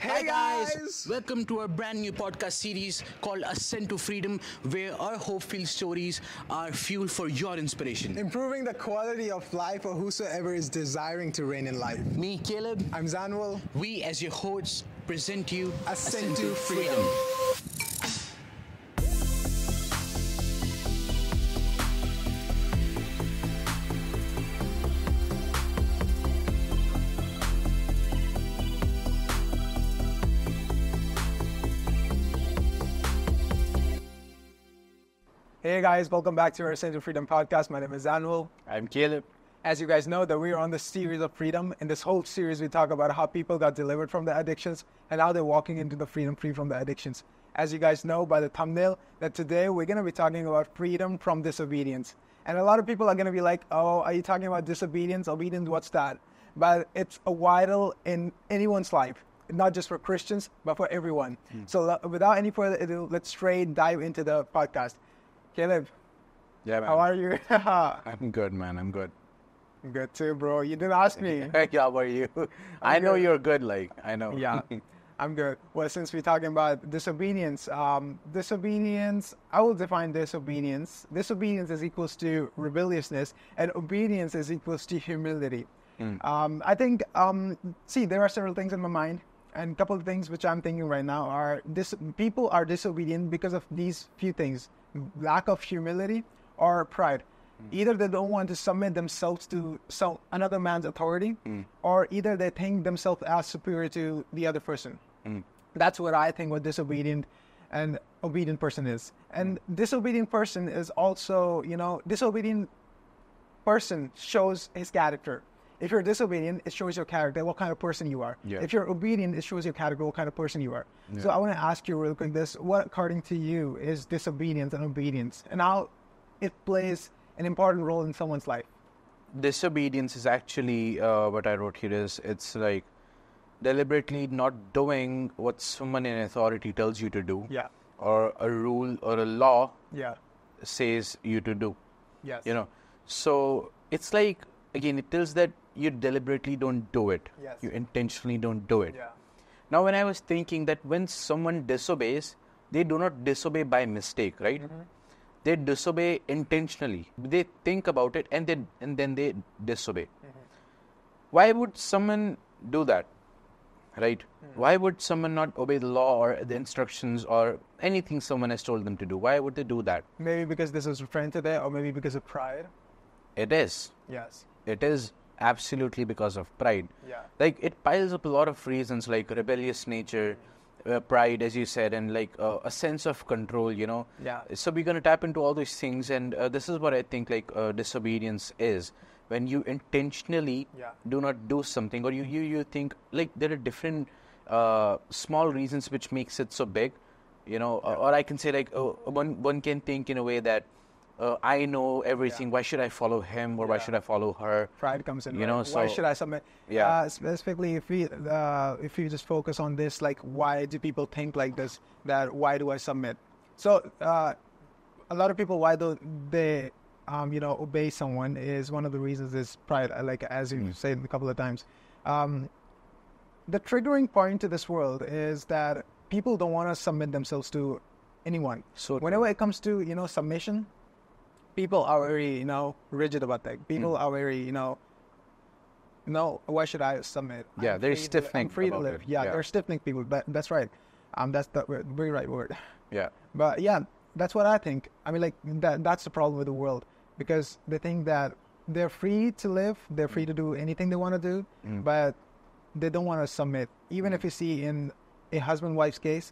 Hey guys! Welcome to our brand new podcast series called Ascent to Freedom, where our hope-filled stories are fuel for your inspiration. Improving the quality of life for whosoever is desiring to reign in life. Me, Caleb. I'm Zanuel. We, as your hosts, present you Ascent to Freedom. Hey guys, welcome back to our Ascent to Freedom podcast. My name is Zanuel. I'm Caleb. As you guys know, that we are on the series of freedom. In this whole series, we talk about how people got delivered from the addictions and how they're walking into the freedom free from the addictions. As you guys know by the thumbnail, that today we're going to be talking about freedom from disobedience. And a lot of people are going to be like, oh, are you talking about disobedience? Obedience, what's that? But it's a vital in anyone's life, not just for Christians, but for everyone. So without any further ado, let's straight dive into the podcast. Caleb, Yeah, man. how are you? I'm good, man. I'm good. Good too, bro. You didn't ask me. Hey, how are you? I know good. you're good, I know. Yeah, I'm good. Well, since we're talking about disobedience, I will define disobedience. Disobedience is equals to rebelliousness, and obedience is equals to humility. I think, there are several things in my mind, and a couple of things which I'm thinking right now are people are disobedient because of these few things: lack of humility or pride. Either they don't want to submit themselves to another man's authority, or either they think themselves as superior to the other person. That's what I think what disobedient and obedient person is. And disobedient person is also, disobedient person shows his character. If you're disobedient, it shows your character, what kind of person you are. Yeah. If you're obedient, it shows your character, what kind of person you are. Yeah. So I want to ask you real quick this: what, according to you, is disobedience and obedience, and how it plays an important role in someone's life? Disobedience is actually, what I wrote here is, it's like deliberately not doing what someone in authority tells you to do. Yeah. Or a rule or a law Yeah. says you to do. Yes. So it's like, again, it tells that you deliberately don't do it. Yes. You intentionally don't do it. Yeah. Now, when I was thinking that when someone disobeys, they do not disobey by mistake, right? They disobey intentionally. They think about it and then they disobey. Why would someone do that, right? Why would someone not obey the law or the instructions or anything someone has told them to do? Why would they do that? Maybe because this was a trend today, or maybe because of pride. It is. Yes. It is absolutely because of pride. Yeah. Like, it piles up a lot of reasons, like rebellious nature, pride, as you said, and like a sense of control, Yeah. So we're going to tap into all these things, and this is what I think like disobedience is. When you intentionally do not do something, or you think like there are different small reasons which makes it so big, or I can say like one can think in a way that I know everything. Yeah. Why should I follow him, or why should I follow her? Pride comes in. Why should I submit? Yeah. Specifically, if we just focus on this, like, why do people think like this? That why do I submit? So a lot of people, why do they obey someone, is one of the reasons is pride. Like, as you said a couple of times, the triggering point to this world is that people don't want to submit themselves to anyone. So whenever it comes to submission, people are very rigid about that. People are very no, why should I submit? Yeah, they're stiff-necked I'm free to about live. it. Yeah, Yeah. they're stiff-necked people. That's right. That's the very right word. Yeah. But yeah, that's what I think. I mean, like, that's the problem with the world, because they think that they're free to live, they're free to do anything they want to do, but they don't want to submit. Even if you see in a husband-wife's case,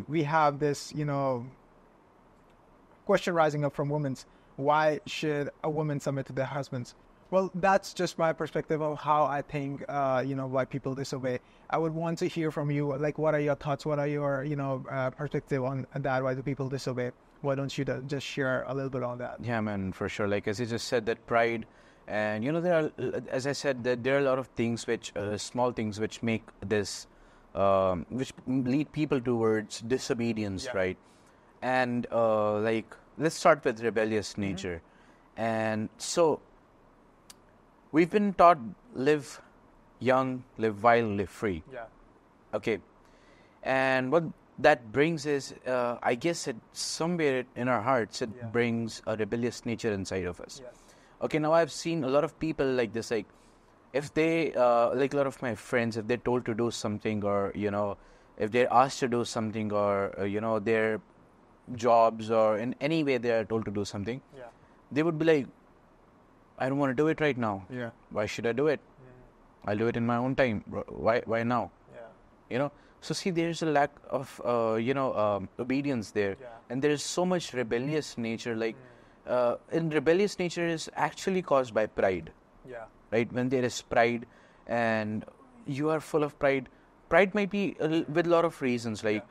we have this, question rising up from women. Why should a woman submit to their husbands? Well, that's just my perspective of how I think, why people disobey. I would want to hear from you. Like, what are your thoughts? What are your, perspective on that? Why do people disobey? Why don't you just share a little bit on that? Yeah, man, for sure. Like, as you just said, that pride, and there are, as I said, that there are a lot of things which, small things which make this, which lead people towards disobedience, right? And let's start with rebellious nature. And so, we've been taught live young, live wild, live free. Yeah. Okay. And what that brings is, I guess it somewhere in our hearts, it brings a rebellious nature inside of us. Yes. Okay, now I've seen a lot of people like this, like if they, like a lot of my friends, if they're told to do something, or, if they're asked to do something, or, their jobs, or in any way they are told to do something, they would be like, I don't want to do it right now. Yeah. Why should I do it? I'll do it in my own time. Why now? Yeah. So see, there's a lack of, obedience there. Yeah. And there's so much rebellious nature, like, and rebellious nature is actually caused by pride. Yeah. Right? When there is pride and you are full of pride, pride might be with a lot of reasons. Like,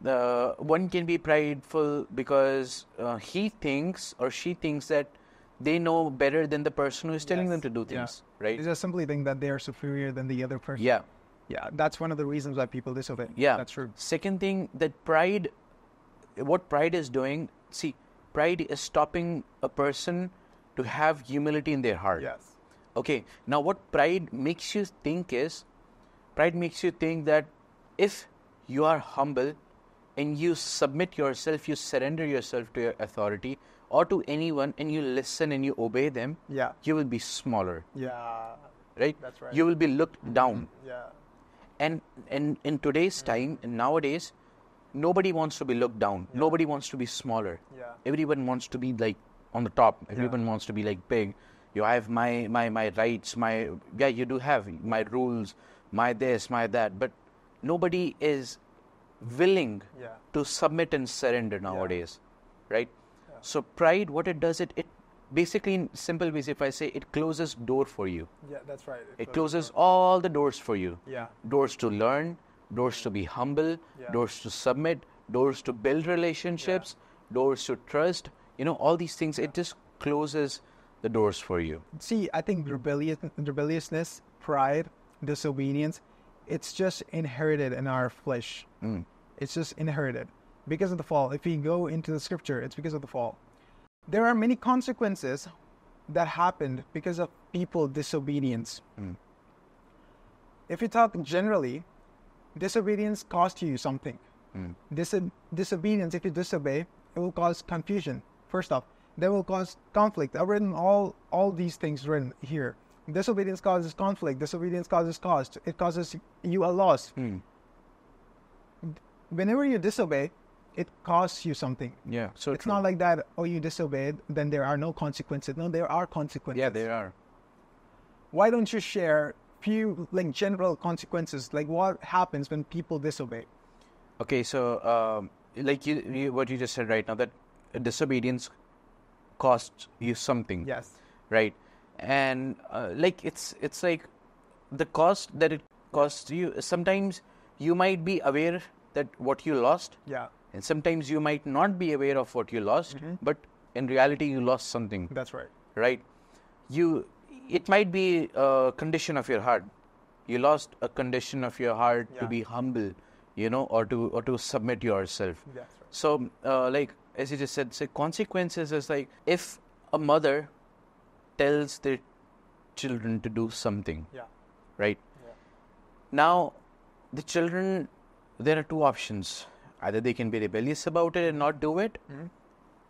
one can be prideful because he thinks or she thinks that they know better than the person who is telling them to do things. Right? They just simply think that they are superior than the other person. Yeah. Yeah, that's one of the reasons why people disobey. Yeah. That's true. Second thing, that what pride is doing, see, pride is stopping a person to have humility in their heart. Yes. Okay, now what pride makes you think is, pride makes you think that if you are humble and you submit yourself, you surrender yourself to your authority or to anyone, and you listen and you obey them, you will be smaller. Yeah. Right? That's right. You will be looked down. Yeah. And in today's time, and nowadays, nobody wants to be looked down. Nobody wants to be smaller. Yeah. Everyone wants to be like on the top. Everyone wants to be like big. You have my rights, you do have my rules, my this, my that, but nobody is willing to submit and surrender nowadays, right? Yeah. So pride, what it does, it basically, in simple ways, if I say, it closes door for you. Yeah, that's right. It closes all the doors for you. Yeah. Doors to learn, doors to be humble, doors to submit, doors to build relationships, doors to trust, all these things, it just closes the doors for you. See, I think rebelliousness, pride, disobedience, it's just inherited in our flesh. It's just inherited because of the fall. If we go into the scripture, it's because of the fall. There are many consequences that happened because of people's disobedience. If you talk generally, disobedience cost you something. Disobedience, if you disobey, it will cause confusion. First off, that will cause conflict. I've written all these things written here. Disobedience causes conflict. Disobedience causes cost. It causes you a loss. Whenever you disobey, it costs you something. Yeah, so it's not like that, you disobeyed, then there are no consequences. No, there are consequences. Yeah, there are. Why don't you share few general consequences, like what happens when people disobey? Okay, so like what you just said right now, that disobedience costs you something. Yes. Right? And it's like the cost that it costs you, sometimes you might be aware that what you lost. Yeah. And sometimes you might not be aware of what you lost, but in reality you lost something. That's right. Right? It might be a condition of your heart. You lost a condition of your heart to be humble, or to submit yourself. That's right. So, as you just said, consequences is like if a mother tells their children to do something, right? Yeah. Now, the children, there are two options. Either they can be rebellious about it and not do it,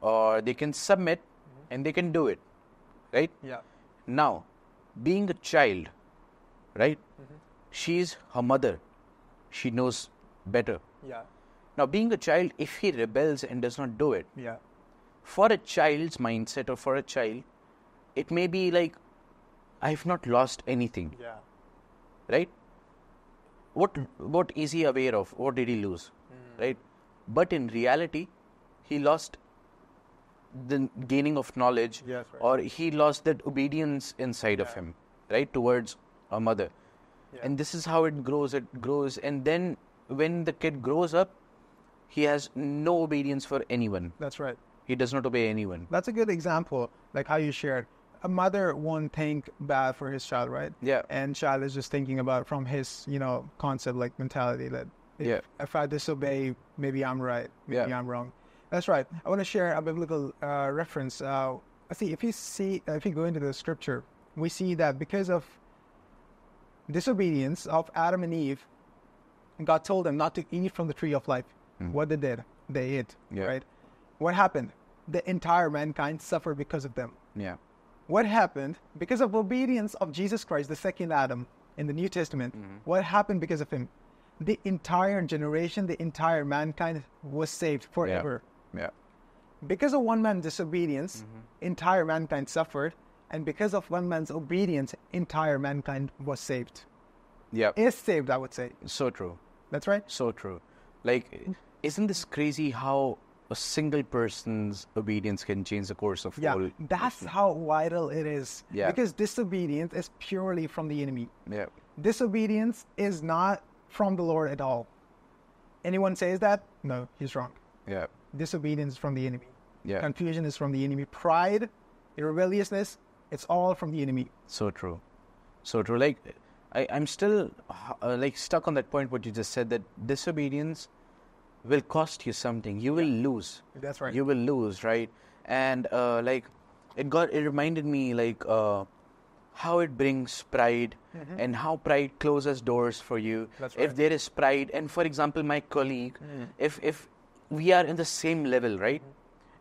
or they can submit and they can do it, right? Yeah. Now, being a child, right? She's her mother. She knows better. Yeah. Now, being a child, if he rebels and does not do it, for a child's mindset or for a child, it may be like, I have not lost anything. Yeah. Right? What is he aware of? What did he lose? Right? But in reality, he lost the gaining of knowledge, or he lost that obedience inside of him, right, towards a mother. And this is how it grows. And then when the kid grows up, he has no obedience for anyone. That's right. He does not obey anyone. That's a good example, like how you shared. A mother won't think bad for his child, right? Yeah. And child is just thinking about from his, concept, like mentality that if I disobey, maybe I'm right, maybe I'm wrong. That's right. I want to share a biblical reference. If you go into the scripture, we see that because of disobedience of Adam and Eve, God told them not to eat from the tree of life. What they did, they ate, Yeah. right? What happened? The entire mankind suffered because of them. Yeah. What happened? Because of obedience of Jesus Christ, the second Adam in the New Testament, what happened because of him? The entire generation, the entire mankind was saved forever. Yeah. Because of one man's disobedience, entire mankind suffered. And because of one man's obedience, entire mankind was saved. Yeah. Is saved, I would say. So true. That's right. So true. Like, isn't this crazy how a single person's obedience can change the course of Yeah, whole? that's how vital it is. Yeah. Because disobedience is purely from the enemy. Yeah. Disobedience is not from the Lord at all. Anyone says that? No, he's wrong. Yeah. Disobedience is from the enemy. Yeah. Confusion is from the enemy. Pride, rebelliousness, it's all from the enemy. So true. So true. Like, I'm still like stuck on that point what you just said, that disobedience will cost you something. You will lose. That's right. You will lose, right? And like, it reminded me like how it brings pride and how pride closes doors for you. That's If right. there is pride, and for example, my colleague, if we are in the same level, right,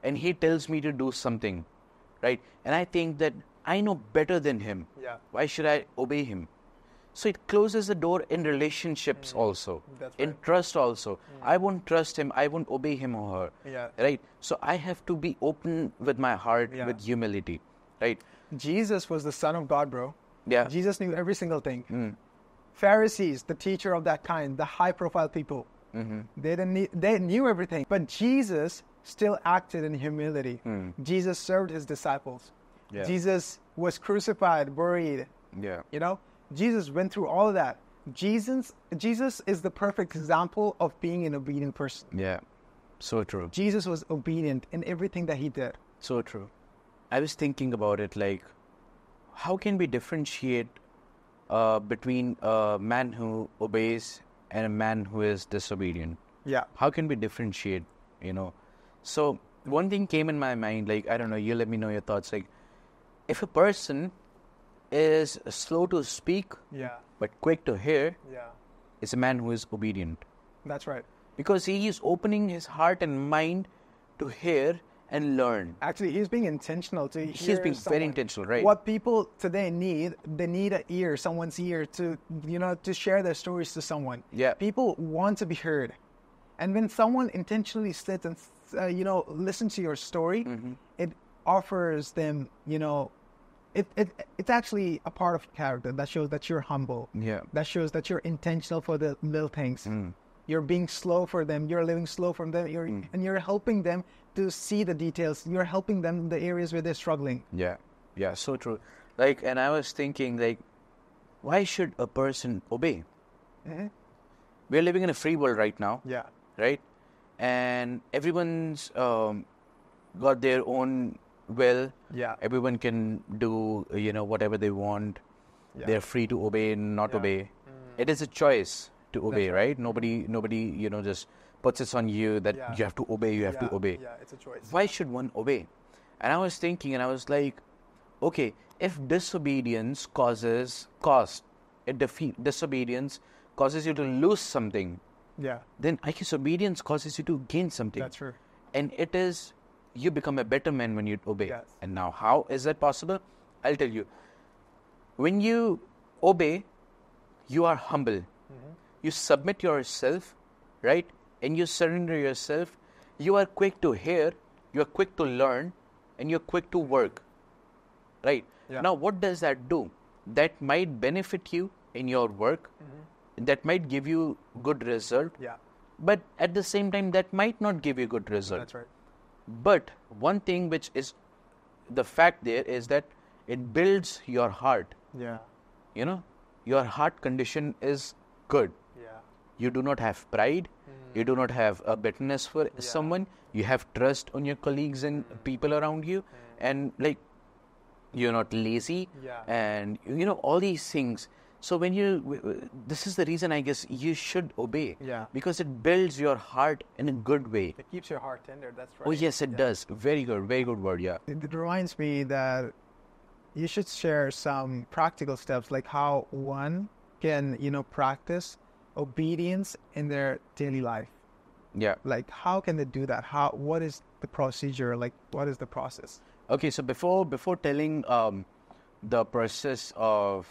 and he tells me to do something, right, and I think that I know better than him. Yeah. Why should I obey him? So it closes the door in relationships also, That's in right. trust also. I won't trust him, I won't obey him or her. Yeah. Right? So I have to be open with my heart, Yeah. with humility. Right? Jesus was the Son of God, bro. Yeah. Jesus knew every single thing. Pharisees, the teacher of that kind, the high-profile people, they knew everything. But Jesus still acted in humility. Jesus served his disciples. Yeah. Jesus was crucified, buried. Yeah. You know, Jesus went through all of that. Jesus is the perfect example of being an obedient person. Yeah. So true. Jesus was obedient in everything that he did. So true. I was thinking about it like, how can we differentiate between a man who obeys and a man who is disobedient? Yeah. How can we differentiate, you know? So one thing came in my mind, like, I don't know, you let me know your thoughts. Like, if a person is slow to speak Yeah. but quick to hear, Yeah. is a man who is obedient. That's right. Because he is opening his heart and mind to hear and learn. Actually, he's being intentional to hear He's being someone. very intentional, right? What people today need, they need an ear, someone's ear to, to share their stories to someone. Yeah. People want to be heard. And when someone intentionally sits and, listens to your story, it offers them, it's actually a part of character that shows that you're humble. Yeah. That shows that you're intentional for the little things. You're being slow for them. You're living slow from them. And you're helping them to see the details. You're helping them in the areas where they're struggling. Yeah. Yeah, so true. Like, and I was thinking, like, why should a person obey? We're living in a free world right now. Yeah. Right? And everyone's got their own will. Yeah. Everyone can do, whatever they want. Yeah. They're free to obey and not Yeah. obey. It is a choice to obey, right. right? Nobody, just puts it on you that Yeah. you have to obey, you have to obey. Yeah, it's a choice. Why should one obey? And I was thinking, and I was like, okay, if disobedience disobedience causes you to lose something, Yeah. then I guess obedience causes you to gain something. That's true. And it is, you become a better man when you obey. Yes. And now, how is that possible? I'll tell you. When you obey, you are humble. You submit yourself, right? And you surrender yourself. You are quick to hear, you are quick to learn, and you're quick to work, right? Yeah. Now, what does that do? That might benefit you in your work. That might give you good result. Yeah. But at the same time, that might not give you good result. That's right. But one thing which is the fact there is that it builds your heart. Yeah. Your heart condition is good. Yeah. You do not have pride. You do not have a bitterness for someone. You have trust on your colleagues and people around you. And like, you're not lazy. Yeah. And all these things. So when this is the reason I guess you should obey. Yeah. Because it builds your heart in a good way. It keeps your heart tender. That's right. Oh yes, it does. Very good word, yeah. It reminds me that you should share some practical steps, like how one can, practice obedience in their daily life. Yeah. Like, how can they do that? What is the procedure? Like, what is the process? Okay, so before telling the process of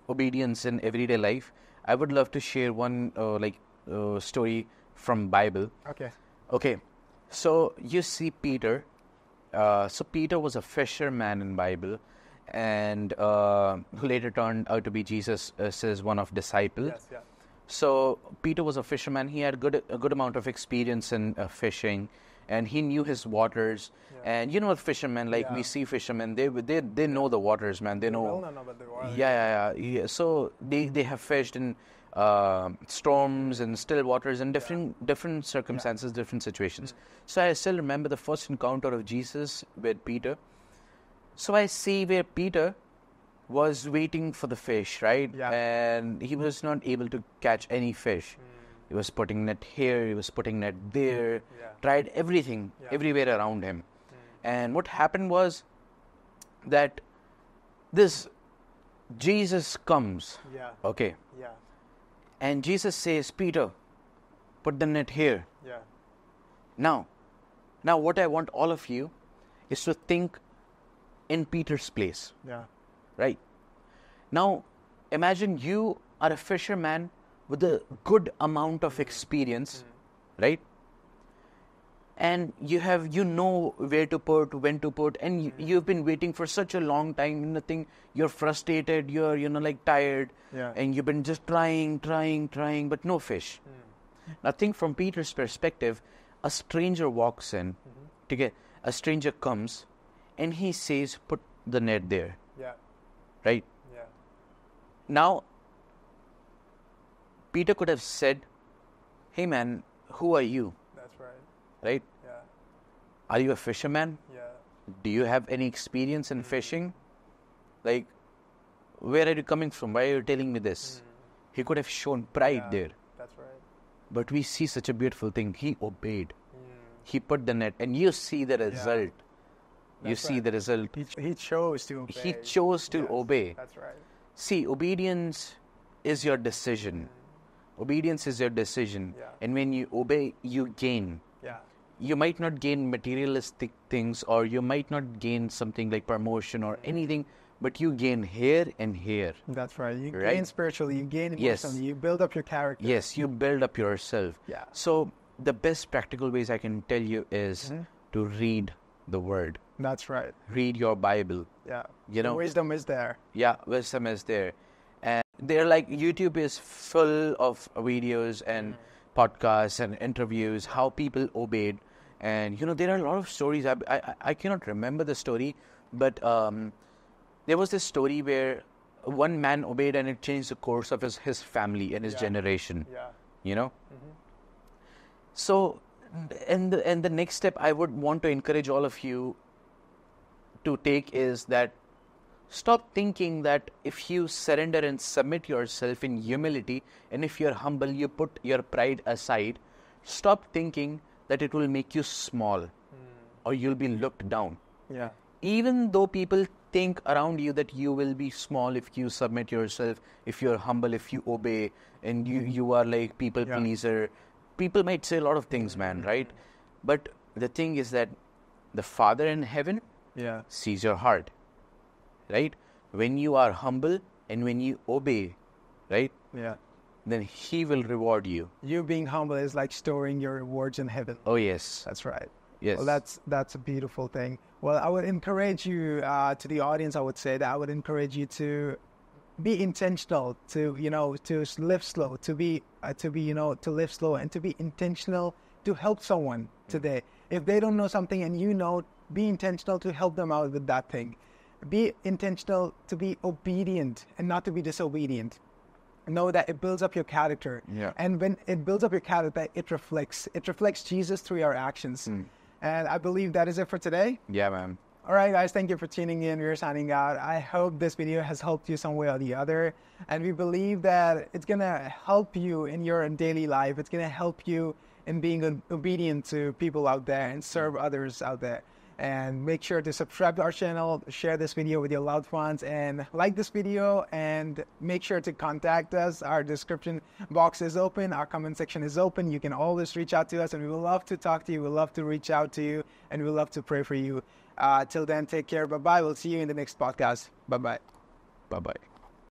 obedience in everyday life, I would love to share one story from Bible. Okay. Okay, so you see Peter. So Peter was a fisherman in Bible, and who later turned out to be Jesus as one of disciples. Yes. Yeah. So Peter was a fisherman. He had a good amount of experience in fishing, and he knew his waters. Yeah. And you know, fishermen, like we see fishermen, they know the waters, man. They know. Well, no, but the water. Yeah. So they have fished in storms and still waters and different circumstances, different situations. So I still remember the first encounter of Jesus with Peter. So I see where Peter was waiting for the fish, right? Yeah. And he was not able to catch any fish. He was putting net here, he was putting net there, Yeah. tried everything, everywhere around him. And what happened was that this Jesus comes, Yeah. okay, Yeah. and Jesus says, Peter, put the net here. Yeah. Now what I want all of you is to think in Peter's place. Yeah. Right. Now, imagine you are a fisherman with a good amount of experience, right? And you know where to put, when to put, and you've been waiting for such a long time. Nothing. You're frustrated. You're like tired, Yeah. and you've been just trying, but no fish. Now, think from Peter's perspective. A stranger walks in. A stranger comes, and he says, "Put the net there." Yeah. Right? Yeah. Now, Peter could have said, "Hey man, who are you?" That's right. Right? Yeah. Are you a fisherman? Yeah. Do you have any experience in fishing? Like, where are you coming from? Why are you telling me this? He could have shown pride there. That's right. But we see such a beautiful thing. He obeyed. He put the net, and you see the result. You That's see right. the result. He chose to obey. He chose to obey. That's right. See, obedience is your decision. Obedience is your decision. Yeah. And when you obey, you gain. Yeah. You might not gain materialistic things, or you might not gain something like promotion or anything, but you gain here and here. That's right. You Right? gain spiritually, you gain Yes. emotionally, you build up your character. Yes, you build up yourself. Yeah. So the best practical ways I can tell you is to read the word. That's right. Read your Bible. Yeah. You know, Wisdom is there. Yeah, wisdom is there. And they're like, YouTube is full of videos and podcasts and interviews, how people obeyed. And, there are a lot of stories. I cannot remember the story, but there was this story where one man obeyed and it changed the course of his family and his generation. Yeah. So, and the next step I would want to encourage all of you to take is that stop thinking that if you surrender and submit yourself in humility, and if you're humble, you put your pride aside, stop thinking that it will make you small or you'll be looked down. Yeah. Even though people think around you that you will be small if you submit yourself, if you're humble, if you obey, and you are like people pleaser, people might say a lot of things, man, right? But the thing is that the Father in heaven sees your heart, right? When you are humble and when you obey, right? Yeah. Then He will reward you. You being humble is like storing your rewards in heaven. Oh, yes. That's right. Yes. Well, that's a beautiful thing. Well, I would encourage you, to the audience, I would say that I would encourage you to be intentional, to live slow, to live slow and to be intentional to help someone today. If they don't know something and be intentional to help them out with that thing. Be intentional to be obedient and not to be disobedient. Know that it builds up your character. Yeah. And when it builds up your character, it reflects Jesus through our actions. And I believe that is it for today. Yeah, man. All right, guys, thank you for tuning in. We're signing out. I hope this video has helped you some way or the other. And we believe that it's going to help you in your daily life. It's going to help you in being obedient to people out there and serve others out there. And make sure to subscribe to our channel, share this video with your loved ones, and like this video, and make sure to contact us. Our description box is open, our comment section is open. You can always reach out to us, and we would love to talk to you. We'd love to reach out to you, and we'd love to pray for you. Till then, take care. Bye-bye. We'll see you in the next podcast. Bye-bye. Bye-bye.